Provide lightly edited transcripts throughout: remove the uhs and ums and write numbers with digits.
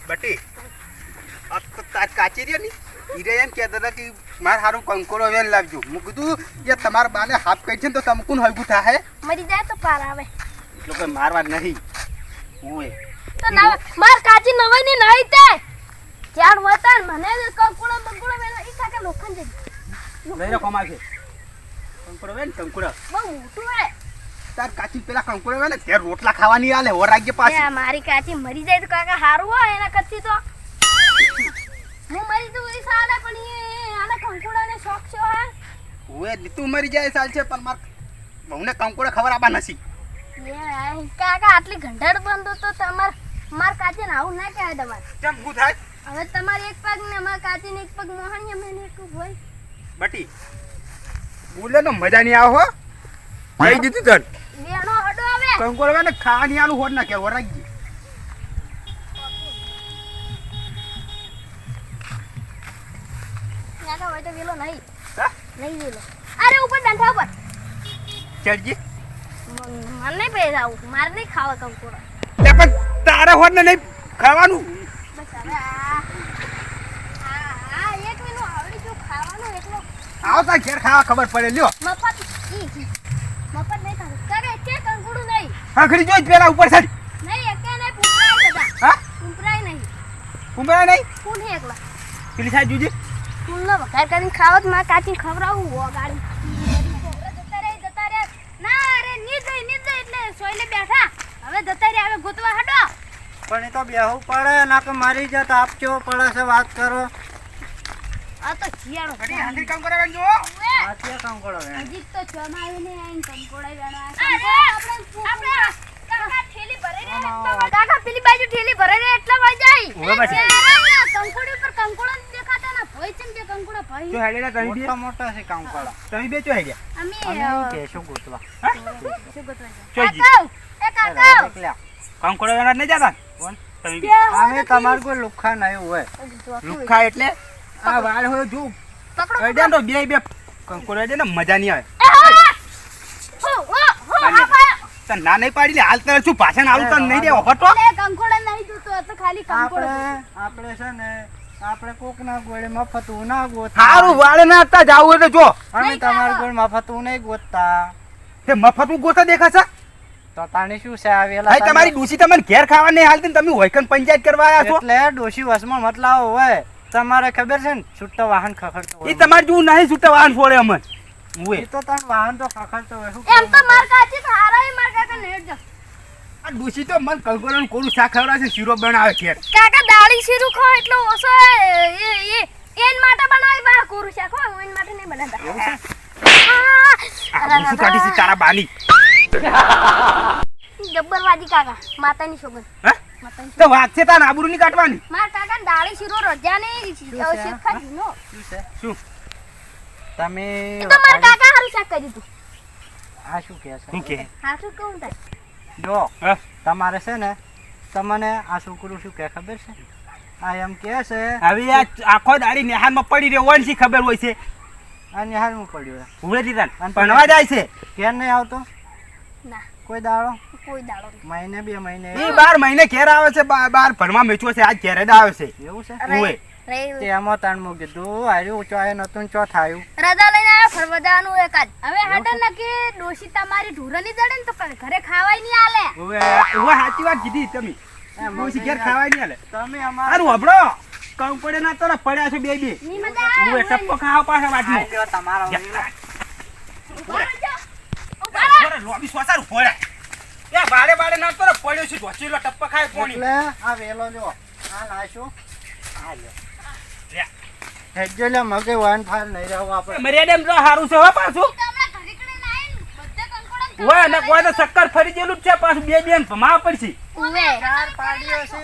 બટી આ તો તાર કાચી રહ્યો ની ઈરે એમ કહેતા હતા કે મારે સારું કંકોડો વેન લાવજો. હું કીધું એ તમારા બાને હાફ કહી છે ને તો તમે કોણ હગું થાય મરી જાય તો પાર આવે એટલે કોઈ મારવા નહીં ઓએ તો માર કાચી નવાઈ ની નહીં તે ચાર વતન મને કંકોડો બંકોડો વેલો ઈ કાકે લોખંડ છે લઈ રાખો માગે કંકોડો વેન કંકોડો બહુ મોટું હે તાર કાચી પેલા કંકોડો વેન તે રોટલા ખાવાની આલે ઓરાગ્ય પાછી મારી કાચી મરી જાય તો કાકા હારું હોય એના કરતી તો હું મરી તો ઈ સાલા પણ એ આના કંકોડાને શોખ છે હે ઓએ તું મરી જાય સાલ છે પણ માર બહુને કંકોડો ખબર આબા નથી એ કાકા આટલી ઘંટાડ બંધ તો માર કાચી ને આવું ના કહેવાય તમારે કેમ હું થાય હવે તમારી એક પગ ને અમાર કાચી ને એક પગ મોહણીયા મેને એક હોય બટી બોલે તો મજા નહીં આવો હો કઈ દીધું તન વેણો હડો હવે કંકોડો વેન ખાવાની આલું હોડ ના કે ઓરાગ્ય નાકા હોય તો વેલો નહીં હા નહીં વેલો અરે ઉપર ડંઠા ઉપર ચડજી મને નહીં પૈસા આવું મારે નહીં ખાવા કંકોડો લે પણ તારે હોડ ને નહીં ખાવાનું બસ હવે આ એક મિનિટ આવડી જો ખાવાનું એટલો આવતા ઘેર ખાવા ખબર પડે લ્યો મફત નહીં ખાવું કરે કે કંકોડું નહીં આખરી જોઈ પેલા ઉપર સાડી નહીં એકે નહીં પૂંપરાય બધા હા પૂંપરાય નહીં કુંભરા નહીં ફૂલ હે એકલા પેલી સાઈડ જોજે ફૂલનો વઘાર કરીને ખાવો તો મારે કાચી ખવડાવું હો ગાડી જતા રે ના અરે ની જઈ એટલે સોયલે બેઠા હવે જતા રે હવે ગોતવા હડો પણ એ તો બેહવું પડે ના કે મારી જત આપજો પડે છે વાત કરો આ તો જીયાણો ઘડી હાંડી કામ કરે જો આથી કામ કરો હજી તો ચોમાવીને આઈને કંકોડા વેણવા આપણે કાકા ઠેલી ભરે રે કાકા પેલી બાજુ ઠેલી ભરે રે એટલા વાઈ જાય ઓય બાજી કંકોડી પર કંકોડા દેખાતા ના ભઈ ચમ કે કંકોડા ભઈ તો હેડેલા તમે બે મોટા મોટા છે કામ કરો તમે બે ચો હેડ્યા અમે અમે કેશું ગોતવા શું ગોતવા ચોજી કાકા કંકોડો વેના નહીં જાતા કોણ તમે બે અમે તમાર કોઈ લુખા નહીં હોય લુખા એટલે આ વાળ હોય જો પકડો હેડ્યા તો બે બે કંકોડો હેડે ને મજા નહીં આવે તને ના નહીં પાડી લે હાલ તારે શું પાછળ આવું તને નહીં દેવો હટો કંકોડા નહીં જોતો તો ખાલી કંકોડો આપણે છે ને આપણે કોક ના ગોળે મફતું ના ગોત હારું વાળે ના હતા જાવું એટલે જો અમે તમારું ગોળ મફતું નહીં ગોતતા તે મફત ગોતા દેખાશે તો તાણી શું છે આ વેલા ભાઈ તમારી ડૂસી તમને ઘેર ખાવા નહીં હાલતી ને તમે હોયકન પંચાયત કરવા આવ્યા છો એટલે ડોશી વસમાં મતલાવ હોય તમારે ખબર છે ને છૂટો વાહન ખખડતો એ હોય તમારે જેવું નહીં છૂટા વાહન છોડે અમન ઉએ એ તો તને વાહન તો ખખડતો હોય શું એમ તો માર કાચી હારા માર કાકા નેટ જા આ ડૂસી તો મન કંકોડાનું કોરું શાક ખવડાવે છે શીરો બનાવે ઘેર કાકા દાળી શીરું ખો એટલો ઓછો એન માટે બનાવી બા કોરું શાક હો એન માટે નહીં બનાવતા એવું છે આ ડૂસી કાઢી છે તારા બાની જબ્બરવાદી કાકા માતાની સોગન હા માતાની તો વાત છે તાર આબરૂ ની કાઢવાની માર કાકા દાળી શીરો રજા ને શેખા દીનો શું છે શું તમે તો માર કાકા હારું શાક કરી દીધું આ શું કહે છે શું કે હારું કહું તાર જો હા તમારે છે ને તમને આ છોકરું શું કે ખબર છે આ એમ કે છે હવે આ આખો દાડી નેહાનમાં પડી રહ્યો હોય ને શી ખબર હોય છે આ નિહાળમાં પડ્યું ઉભે દીધા ભણવા જાય છે ઘેર નહીં આવતો ના કોઈ દાડો કોઈ દાડો મહિને 2 મહિને એ 12 મહિને ઘેર આવે છે બાર ભણવા મેચવો છે આજ ઘેર જ આવે છે એવું છે ઉએ તે એમાં તાણમાં કીધું હાર્યું ચોય નતું ચો થાયું રજા લઈને આવ્યો ફરવા જવાનું એકાદ હવે હાડર નકી ડોશી તમારી ઢૂરની જડે ને તો ઘરે ખાવાય નહીં આલે ઉએ સાચી વાત કીધી તમે ડોશી ઘેર ખાવાય નહીં આલે તમે સારું અમારું હબળો કઉ પડે ના તો પડ્યા છે બે ની મજા આવે ઉએ ટપ્પો ખાવા પાછા વાટમાં તમારો લોબી સોસારું પડે એ બાડે બાડે ના તો પડ્યો છે ઢોચીલો ટપ્પા ખાય કોણી એટલે આ વેલો જો આ નાશું આ લે હેજો લે મગે વાન ફાર નહીં રહો આપણે મર્યાદા તો સારું છે હો પાછું તમે ઘરે કડે નાઈન બધે કંકોડા ઓય ને કોઈ તો ચક્કર ફરી ગયેલું જ છે પાછું બે બેન ભમા પડશે ઉવે ચાર પાડીઓ છે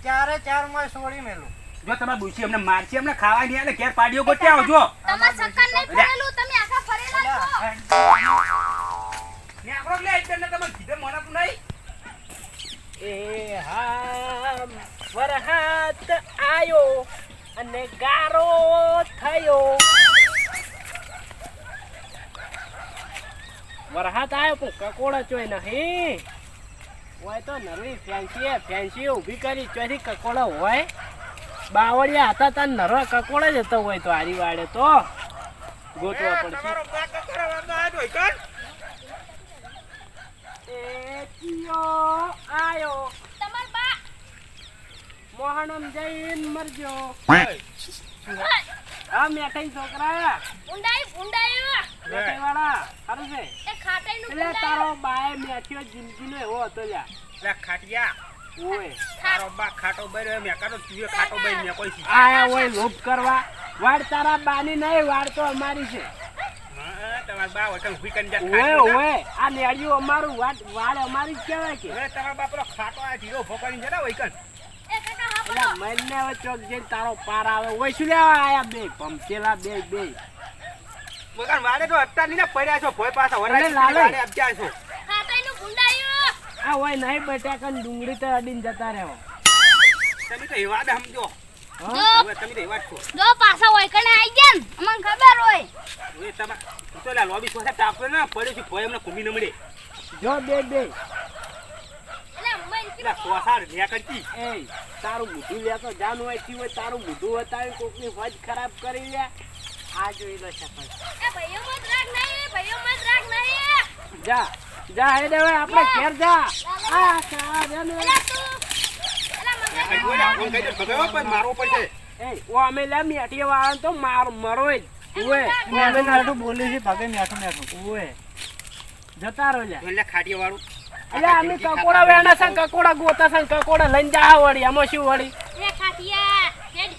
ચારે ચાર માં છોડી મેલું જો તમાર ડોશી અમને મારશે અમને ખાવા નહીં આલે ઘેર પાડીઓ ગોતે આવજો તમાર સક્કર નહીં ફરેલું તમે આખા ફરેલા છો ને આપણો લે એટલે તમે કીધે મોનાતું નહીં એ હા વરહાત આયો અને ગારો થયો વરહાત આયો પણ કકોડા ચોય નહીં હોય તો નરવી ફેન્સી ઊભી કરી ચોથી કકોડા હોય બાવળિયા હતા તાર નરવા કકોડા જ હતો હોય તો હારી વાડે તો ગોતવા પડશે તમારો બા કકરા વાગા આજો કણ એ કિયો આયો તમાર બા મોહનમ જઈન મરજો આ મેઠાઈ છોકરા ભૂંડાઈ મેઠાઈ વાળા સારું છે એ ખાટાઈનું એટલે તારો બાએ મેઠ્યો જિંદગીનો એવો હતો લ્યા લે ખાટિયા ઓય તારો બા ખાટો બર્યો મે કાતો તીએ ખાટો બઈ મે કોઈ સી આયા હોય લોભ કરવા વાડ તારા બાની નહીં વાડ તો અમારી છે હા તમાર બા વટન ઉભી કરી જા ઓય ઓય આ નેડિયું અમારું વાડ અમારી જ કહેવાય કે હવે તમાર બા પેલો ખાટો આ ઢીરો ભોકણી છે ને વઈકન એ કાકા હા એટલે મહિને હવે ચોક જઈને તારો પાર આવે ઓય શું લેવા આયા બે પમચેલા બે મગન વાડે તો અત્યાર ની ને પડ્યા છો ભોય પાછા અરે વરાઈ લાલે. વાડે અબજા છો ખાટાઈનું ભૂંડાયું આ હોય નહીં બટાકન ડુંગળી તો અડીને જતા રહેવો તમે તો એવા દે સમજો હા? હવે તમે તો એવા જ છો જો પાછા હોય કને આઈ ગયા ને અમને ખબર હોય હવે તમાર તો લા લોબી સોસા ટાપે ને પડ્યો છે ભોય એમને કુમી ન મળે જો બે એટલે મમ્મી પેલા સોસા રે કરતી એ તારું બુધું લેતો જાન હોય થી હોય તારું બુધું બતાવી કોકની ફજ ખરાબ કરી લે આ જોઈ લો સફળ એ ભાઈઓ મત રાખ નહીં જા હે દેવે આપણે ઘેર જા આ સાજન એટલે તું એટલે મગન આ જોઈ લે આમ કઈ તો ભગાવો પણ મારવો પડશે એ ઓ અમે લે મેટીએ વાળા તો મરો જ ઓય મેઠું મેઠું બોલી છે ભગે મેઠું ઓય જતા રહો લે એટલે ખાટીયા વાળું એટલે અમે કકોડા વેણા છે કકોડા ગોતા છે કકોડા લઈને જા વળી આમાં શું વળી એ ખાટિયા હેડ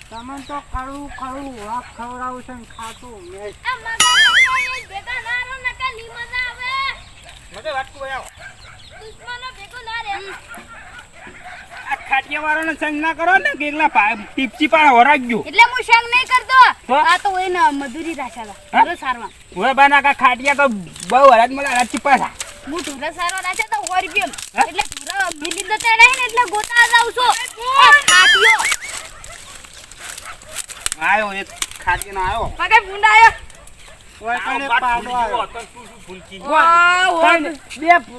તમને તો ખરું વાક ખવડાવું છે ને ખાતું મેં આ મગન ભેગા ના રહો નકા ની મજા આવે મગે વાટકું આવ દુશ્મનો ભેગો ના રે આ ખાટિયા વાળાનો સંગ ના કરો ને કે એકલા ટીપચી પાડ હોરાગ્યો એટલે હું સંગ નહીં કરતો તો? આ તો હોય ને મજૂરી રાખ્યા હા? હતા ઢોરો સારવા ઓય બાના કા ખાટિયા તો બહુ હરાજ મળે હરાજ પાછા હું ઢોરો સારવા રાખ્યા તો 100 રૂપિયા હા? એટલે ઢોરો મિલી જતા રહે ને એટલે ગોતા જાવ છો ખાટિયો આયો એક ખાટિયાનો આયો પગે ભૂંડાયો ઓય કને પાડો આવ્યો.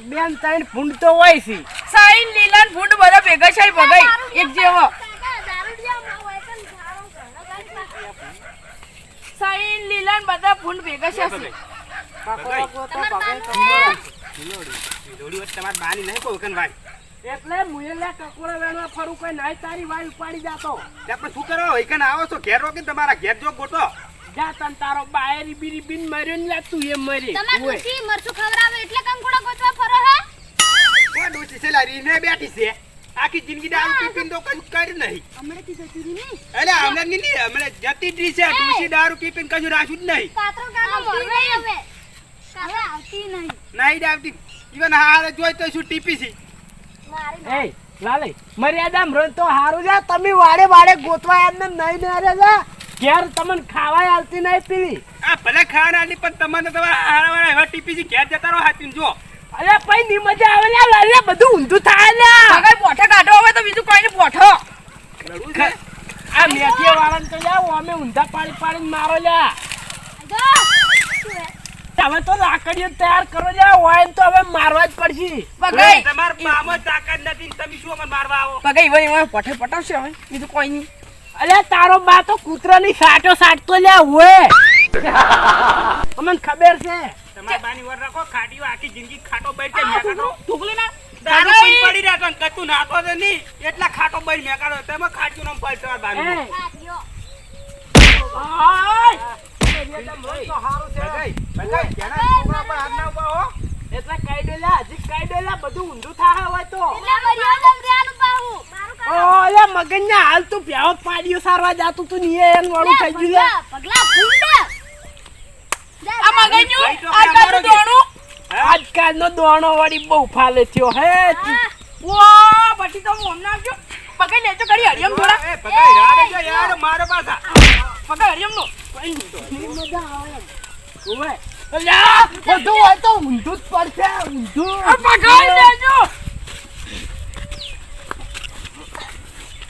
બેન ત્રણ ફૂંડ તો હોય છે સાઈન લીલાન ફૂટ બધા ભેગા છે ભગાઈ એક જેવો સાઈન લીલાન બધા ફૂટ ભેગા છે કકોડા ગોતા ભગાઈ જોડી વચ્ચે તમાર બાની નહીં કોઈ કન વાળી એટલે મુયલે કકોડા વેણવા ફરું કોઈ નાઈ તારી વાઈ ઉપાડી જાતો તે આપણે શું કરો વઈકન આવો છો ઘેર રોકે તમારા ઘેર જો ગોતો જા તન તારો બાયરી બીરી બિન મર્યો ને લા તું એ મરી તમાર ઓય. દુખી મરચું ખવડાવે એટલે કંકોડા ગોતવા ફરો હે કોઈ ડોસી છે લારી ને બેઠી છે આખી જિંદગી દારૂ પીપીને તો કશું કરી નહીં હમણાંથી જતી રહી ને એટલે હમણાં નહીં હમણાં જતી જ રહી છે ડોસી દારૂ પીપીને કશું રાખ્યું જ નહીં કાતરો કાકા મરવે હવે હવે આવતી નહીં નહીં જ આવતી ઈવન હારે જોઈ તો શું ટીપી છે મારી એ લાલે મર્યાદામાં રહો તો હારું જા તમે વાડે ગોતવા એમને નહીં ને અરે જા ઘેર તમને ખાવાય આલતી નહીં પીવી આ ભલે ખાવા આલી પણ તમને તમારા હારા એવા ટીપી છે ઘેર જતા રહો હાથીને જો અરે પઈ ની મજા આવે લ્યા લાલે બધું ઊંધું થાય લ્યા ભગાઈ પોઠા કાઢો હવે તો બીજું કોઈ નહીં પોઠો લડવું છે આ મેથીએ વાળાને તો જાવ અમે ઊંધા પાડીને મારો લ્યા જો શું હે હવે તો લાકડીઓ તૈયાર કરો લ્યા હોય ને તો હવે મારવા જ પડશે ભગાઈ તમાર મામો તાકાત નથી ને તમે શું અમને મારવા આવો ભગાઈ ભાઈ પોઠે પટાવશે હવે બીજું કોઈ નહીં અલ્યા તારો બા તો કૂતરાની સાટતો લ્યા હોય અમને ખબર છે તમાર બાની વર રાખો ખાટીઓ આખી જિંદગી ખાટો બેઠ છે મેકાડો ઢુકલી ના દારૂ પીને પડી રહ્યા તો કતું નાખો તો નહીં એટલા ખાટો બેઠ મેકાડો તેમાં ખાટીઓ નામ પડ તમાર બાની એ ખાટિયો આય તો હારું છે બગાઈ જેના છોકરા પર હાથ ના ઉભા હો એટલે કાઈ ડોલા હજી કાઈ ડોલા બધું ઊંધું થાય હોય તો એટલે મરિયો દમરિયાનું પાહું મારું કાકા ઓલે મગનના હાલ તું પ્યાવ પાડ્યો સારવા જાતું તું નીએ એન વાળું થઈ ગયું લે પગલા ફૂંડા આ મગાઈનું આ તારું દોણું આજકાલનો દોણો વળી બહુ ફાલે થયો હે વા પછી તો મોમ નાખજો પગાઈ લેજો કરી હરિયમ થોડા એ બગાઈ રાડે જો યાર મારે પાછા પગાઈ હરિયમ નો મજા આવે ઓવે અલ્યા બધું હોય તો ઊંધું જ પડશે ઊંધું આ પગાઈ લેજો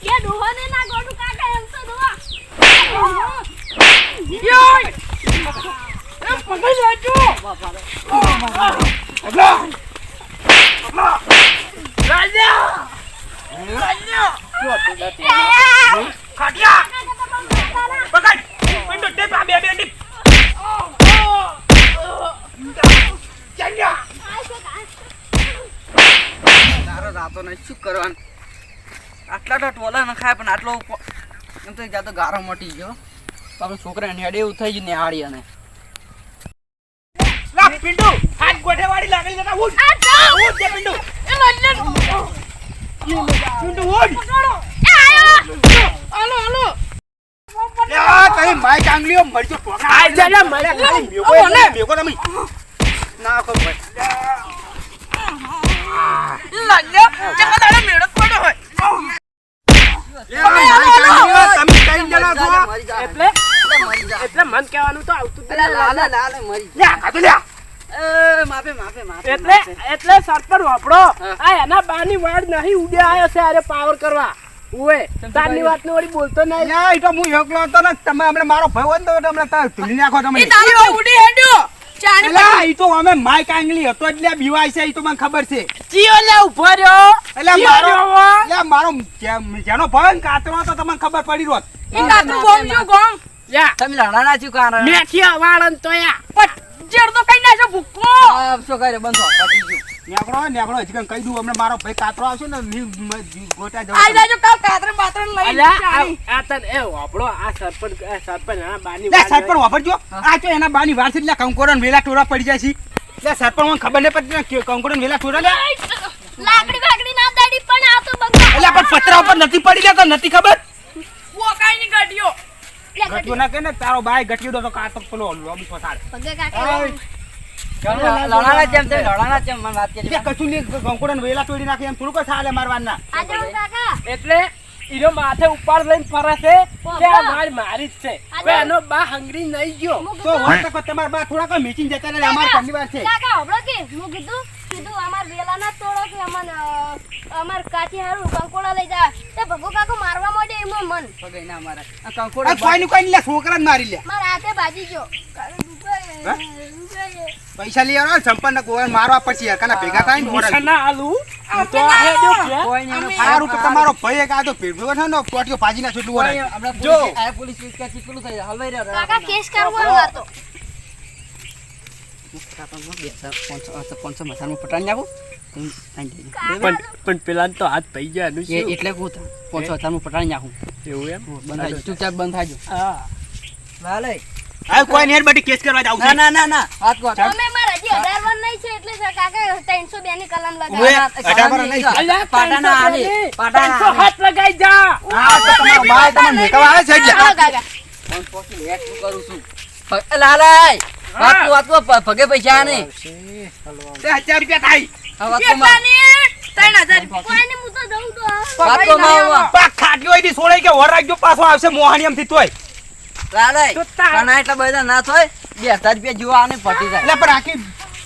કે ડોહોને ના ગોડું કાકા એમ તો દોવા યોય એ પકડી લેજો તારો રાતો ને શું કરવાનું આટલા તો ટોલા ન ખાય પણ આટલો એમ તો જ્યાં તો ગારો મટી ગયો આપણે છોકરાને હેડે એવું થઈ ગયું નિહાળી અને લા પિંડુ હાથ ગોઠે વાળી લાગેલી જતા ઉઠ ઉઠ જે પિંડુ એ લલ્લે પિંડુ ઉઠ હાલો હાલો યા તારી માય કાંગલીઓ મરજો ટોકા આ જલા મારે ખાલી મેકો તમે ના કો ભાઈ લલ્લે જે કદાડે મેળો પડ્યો હોય તમે કઈ જણા છો એટલે એટલે મન કહેવાનું તો આવતું જ અલા નહીં. લાલે લાલે મરી લ્યા કાતો લ્યા એ માફે એટલે એટલે સરપંચ વાપરો આ એના બાની વાડ નહીં ઉડે આયો છે અરે પાવર કરવા ઓએ તારની વાત ને વળી બોલતો નહીં. લ્યા ઈ તો હું એકલો હતો ને તમે હમણાં મારો ભાઈ હોય ને તો હમણાં તાર ધૂલી નાખો તમે એ તારો ઉડી હેડ્યો ચાની એલા ઈ તો અમે માય કાંગલી હતો એટલે બીવાય છે ઈ તો મને ખબર છે જીઓ લે ઉભો રહ્યો એટલે મારો જેનો ભાઈ ને કાતરો તો તમને ખબર પડી રોત એ કાતરું ગોમ જો ગોમ યા તમે લડાના છો કારણ મેઠી વાળન તો યા પચ્ચેર તો કઈ નાખો ભૂકો શું કરે બંધો પતી ગયું નેકળો હજી કઈ કહી દઉં હમણાં મારો ભાઈ કાતરો આવશે ને ગોટા આઈ જવું જાજો કાલ કાતરે બાતરે લઈ અલ્યા ચાની આ તને એ વાપરો આ સરપંચ એના બાની લે સરપંચ વાપરજો આ તો એના બાની વાર છે એટલે કંકોડો વેલા ટોરા પડી જાય છે લે સરપંચ મને ખબર નહીં પડતી ને કે કંકોડો વેલા ટોરા લે લાકડી વાકડી ના દાડી પણ આ તો બંગા એટલે પણ પતરા ઉપર નથી પડી ગયા તો નથી ખબર વોકાઈ ની ગાડીઓ ગટ્યો ના કે ને તારો બાય ગટ્યો તો કાતો પેલો લોબી પસાડ પગે કાકા લડાના ચેમ તે લડાના ચેમ મને વાત કે તે કશું નહીં કંકોડો વેલા તોડી નાખે એમ થોડું કોઈ ચાલે મારવાના આજે કાકા એટલે ઈનો માથે ઉપાડ લઈને ફરે છે કે આ મારી જ છે કોઈ એનો બા હંગરી નહીં ગયો તો હોય તો તમાર બા થોડા કોઈ મીટિંગ જતા રહે અમાર ઘરની વાત છે કાકા હબળો કે હું કીધું અમાર વેલા ના તોડો કે અમાર કાચી હારું કંકોડા લઈ જા તે ભગો કાકો મારવા માંડે એમાં મન પગઈ ના મારા આ આ કંકોડા કોઈ ની કોઈ લે છોકરાને મારી લે મારા હાથે બાજી ગયો પૈસા લઈ આવો સંપન્ન કોઈ મારવા પડશે યાર કાના ભેગા થાય ને નિશાના આલુ હું તો આ હેડ્યો કે કોઈ નહીં સારું તો તમારો ભાઈ એક આ તો ભેગો છે ને ટોટિયો ભાજી ના છૂટલું હોય આપણે જો. પોલીસ કેસ કે ચીકલું થઈ જાય હલવાઈ રહ્યો કાકા કેસ કરવો હોય તો 500 મસાનું પટાણી નાખું પણ પેલા તો હાથ પઈ ગયા એનું શું? એટલે કહું 500 નું પટાણી નાખું એવું એમ બંધ થાય ચૂપચાપ બંધ થાય હા લાલે આ કોઈ ને બધી કેસ કરવા જાવ ના ના ના ના હાથ કો તમે મારા હજી 18 વન નહીં છે એટલે કાકા 302 ની કલમ ઓએ, લગાવી અઢાર નહીં. અલ્યા પાટાના આલી, પાટાના 300 હાથ લગાઈ જા હા તો તમારો બાય તમને મેકવા આવે છે એટલે ચાલો કાકા ફોન પોકી હેક કરું છું લાલાય વાત ભગે પૈસા નહીં તે 1000 રૂપિયા થાય આ વાત તો માં 3000 કોઈને હું તો દઉં તો વાત તો માં પાક ખાટ્યો હોય દી સોળે કે વરાગ્યો પાછો આવશે મોહાણીયમ થી તોય લાલાય તો તાર- કના એટલા બધા ના થાય 2000 રૂપિયા જેવા આને પટી જાય એટલે પણ આખી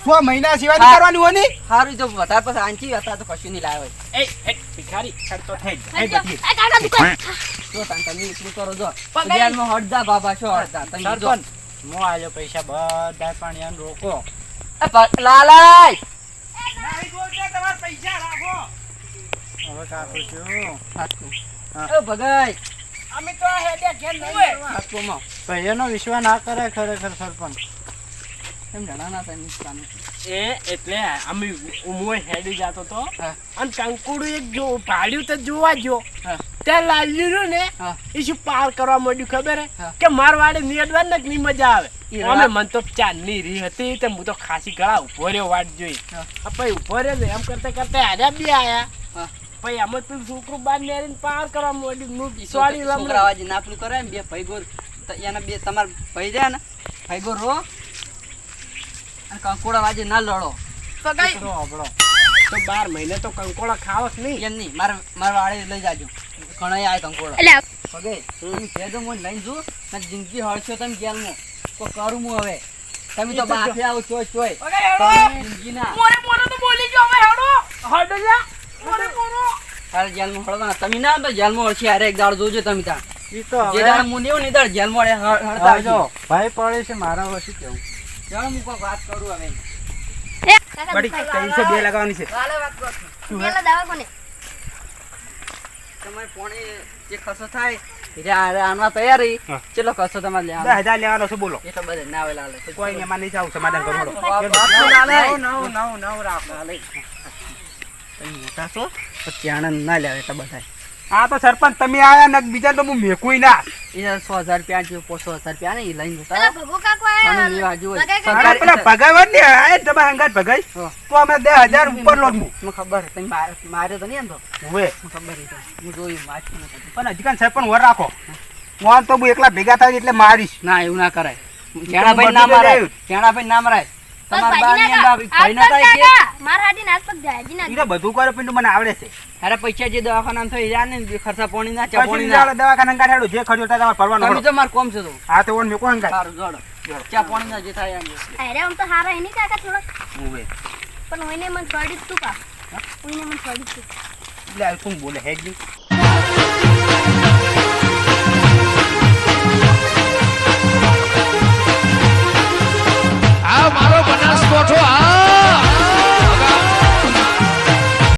6 મહિના સિવાય નહીં કરવાની હોય ને સારું તો વધારે પછી આંચી હતા તો કશું નહીં લાવે એ ભિખારી તો થઈ એ કાકા દુકાન તો તમે એટલું કરો જો પગારમાં હડદા બાબા છો હડદા તમે જો સરપંચ મો આલ્યો પૈસા બધા પાણી આન રોકો લાલાય તમારા પૈસા રાખો હવે કાકુ છું હાથું એ ભગાઈ અમે તો આ હેડે ઘેર નહીં હાથુંમાં ભાઈઓનો વિશ્વાસ ના કરે ખરેખર સરપંચ એમ જણા ના થાય કામ એ એટલે અમે ઉમોય હેડી જાતો તો હા. અને કંકુડું એક જો ભાડ્યું તો જોવા જો હા. ત્યાં લાલ્યું ને હા. એ શું પાર કરવા માંડ્યું ખબર હે હા. કે મારવાડે નિયડવા ને ની મજા આવે ઈ અમે વાત. મન તો ચાંદની રી હતી તે હું તો ખાસી ગળા ઉભો રહ્યો વાટ જોઈ હા. આ પછી ઉભો રહ્યો ને એમ કરતા કરતા હાર્યા બી આયા હા. પછી આમ જ પેલું છોકરું બાર નેરીને પાર કરવા માંડ્યું હું સોડી છોકરા અવાજ ના પેલું કરે ને બે ભાઈગો એના બે તમારા ભાઈ રહ્યા ને ભાઈગો રો અને કંકોડા વાજે ના લડો પગાઈ તો 12 મહિને તો કંકોડા ખાવસ નહીં એમ નહીં મારા વાળે લઈ જાજો ઘણા આય કંકોડા એટલે પગે તમે કહેજો મને લઈને જો ને જિંદગી હળશો તમે જેલમાં તો કરું હું હવે તમે તો બાફે આવો ચોય ચોય પગાઈ હેડો જિંદગી ના મોરે તો બોલી ગયો હવે હેડો હડ જા મોરે તારે જેલમાં હળવાના તમે ના તો જેલમાં હળશી હારે એક દાડ જોજો તમે ત્યાં ઈ તો જે દાડ હું દેવું ને દાડ જેલમાં હળતા જો ભાઈ પડે છે મારા વસી કેવું ચાલો હું કોઈ વાત કરું હવે કાકા બડી 302 લગાવવાની છે ચાલે વાત કરું શું હે? પેલા દવાખાને તમારે પોણી જે ખર્ચો થાય એટલે આના તૈયારી હા. ચલો ખર્ચો તમારે લેવાનો 10,000 લેવાનો છે બોલો. એ તો બધે ના આવે લાલે કોઈ ને એમાં નહીં જાવ સમાધાન કરો હેડો. નવ રાખો મોટા છો પછી આનંદ ના લેવા એટલે બધા આ તો સરપંચ તમે આયા ને બીજા તો હું મેકુય ના. એ 100,000 રૂપિયા જે 500,000 રૂપિયા ને એ લઈને જતા પેલા ભગો કાકો અને આયા એ બાજુ હોય. લગાઈ સરકાર- અરે પેલા ભગાવત ને આ તમારા હંગાત ભગાઈ હા. તો અમે 10,000 ઉપર લોટમું. મને ખબર છે, તમે માર્યો તો નહીં એમ તો હવે મને ખબર છે હું જોયું વાંચ્યું નથી. પણ હજી કાંઈ સરપંચ વર રાખો. હું તો હું એકલા ભેગા થાય એટલે મારીશ. ના એવું ના કરાય જેણાભાઈ ના મરાય જેણાભાઈ ના મરાય તમારા બાની અંદર ભાઈ ના થાય કે મારા હાડી નાસ પર જાયજી ના ઈ તો બધું કરે પણ મને આવડે છે. અરે પૈસા જે દવાખાના થઈ જાય ને જે ખર્ચા પોણી ના ચા પછી પોણી બીજા ના વાળા દવાખાના હંગાત હેડો, જે ખર્ચો થાય તમારે ભરવાનો તમે હેડો. તો માર કોમ છે તો હા તો ઓન મેકો હંગાત. સારું જોડો ચા પોણી ના જે થાય એમ અરે આમ તો હારા હે ની કાકા થોડા હવે પણ હોઈને મન છોડી તું કા હોઈને મન છોડી તું એટલે આ શું બોલે હેજી